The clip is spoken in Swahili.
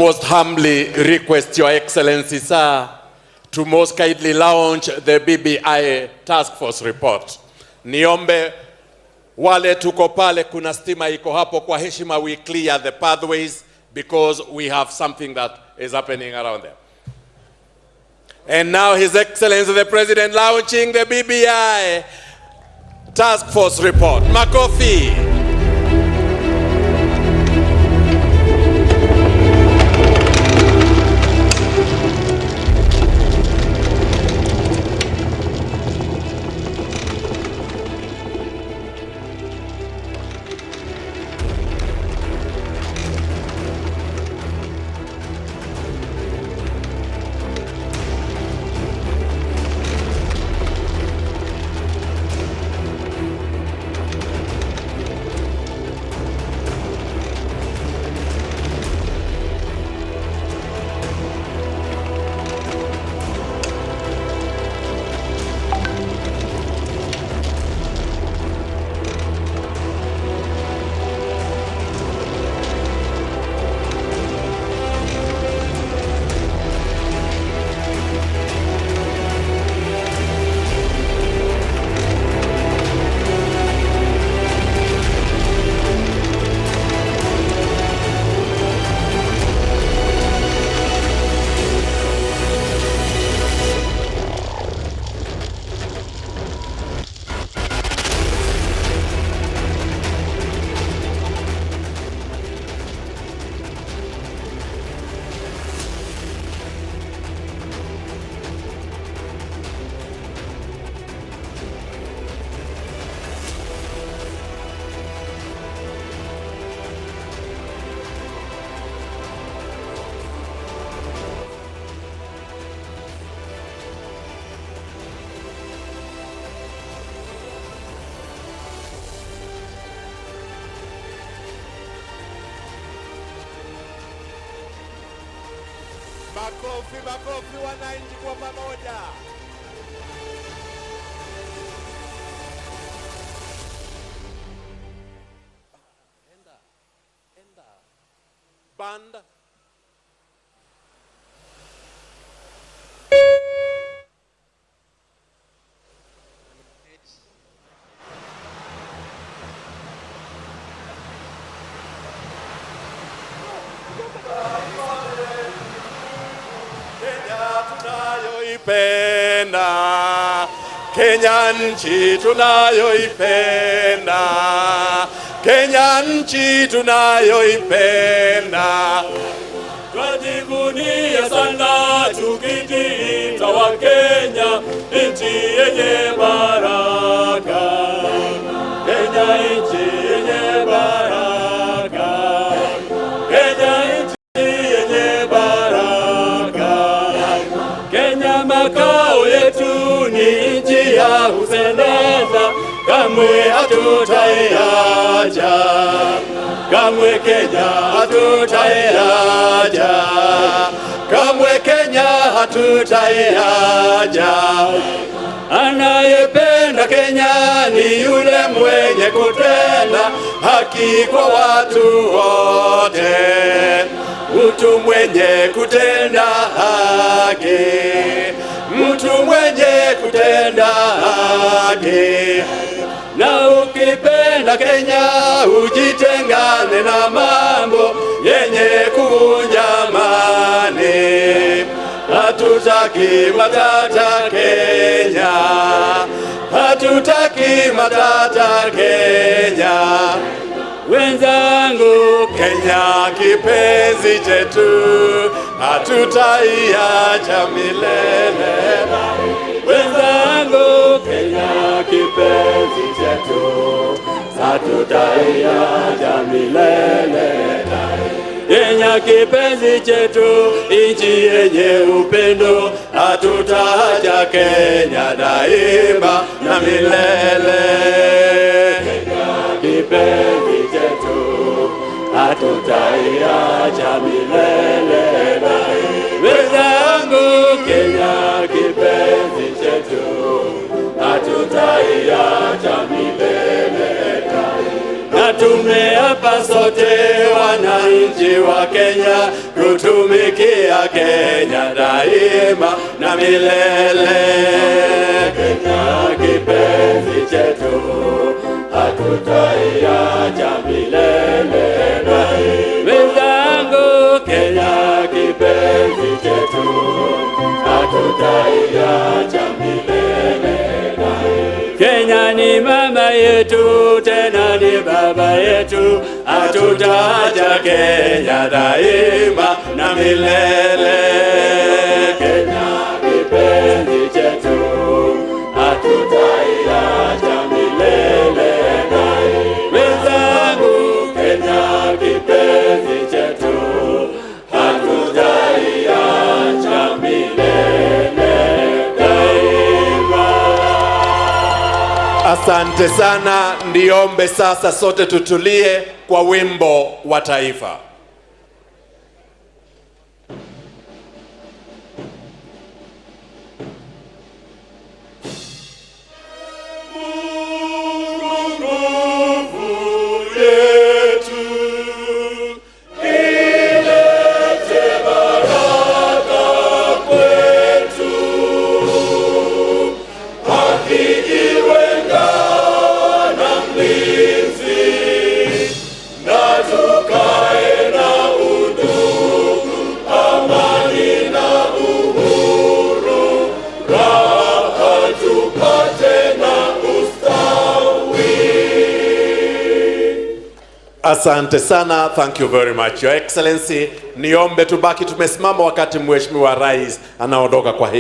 Most humbly request Your Excellency, sir, to most kindly launch the BBI task force report. Niombe wale tuko pale, kuna stima iko hapo, kwa heshima we clear the pathways because we have something that is happening around there. And now His Excellency the President launching the BBI task force report. Makofi. Makofi, makofi wananchi kwa pamoja. Enda. Band. Kenya nchi tunayoipenda, Kenya nchi tunayoipenda, twajivunia sana tukijiita wa Kenya, nchi yenye baraka, Kenya nchi yenye baraka, Kenya nchi yenye baraka, Kenya makao yetu ni nchi ya kupendeza, kamwe hatutaiacha, kamwe Kenya hatutaiacha, kamwe Kenya hatutaiacha. Anayependa Kenya ni yule mwenye kutenda haki kwa watu wote, mtu mwenye kutenda haki, mtu mwenye kutenda haki. Na ukipenda Kenya ujitengane na mambo yenye kuvunja amani. Hatutaki matata Kenya, hatutaki matata Kenya. Wenzangu, Kenya kipenzi chetu, hatutaiacha milele. Wenzangu, Kenya kipenzi chetu, hatutaiacha milele. Kenya kipenzi chetu, nchi yenye upendo, hatutaacha Kenya daima na milele. Kenya kipenzi chetu, hatutaiacha milele. Wenzangu, Kenya kipenzi chetu, hatutaiacha milele. Na tumeapa sote wananchi wananchi wa Kenya kutumikia Kenya daima na milele. Kenya kipenzi chetu, hatutaiacha milele daima. Wenzangu, Kenya kipenzi chetu, hatutaiacha milele daima. Kenya ni mama yetu, tena ni baba yetu, hatutaacha Kenya daima na milele. Kenya kipenzi chetu, hatutaiacha milele daima. Wenzangu, Kenya kipenzi chetu, hatutaiacha milele daima. Asante sana. Niombe sasa sote tutulie kwa wimbo wa taifa. Asante sana. Thank you very much, Your Excellency. Niombe tubaki tumesimama wakati Mheshimiwa Rais anaondoka kwa hii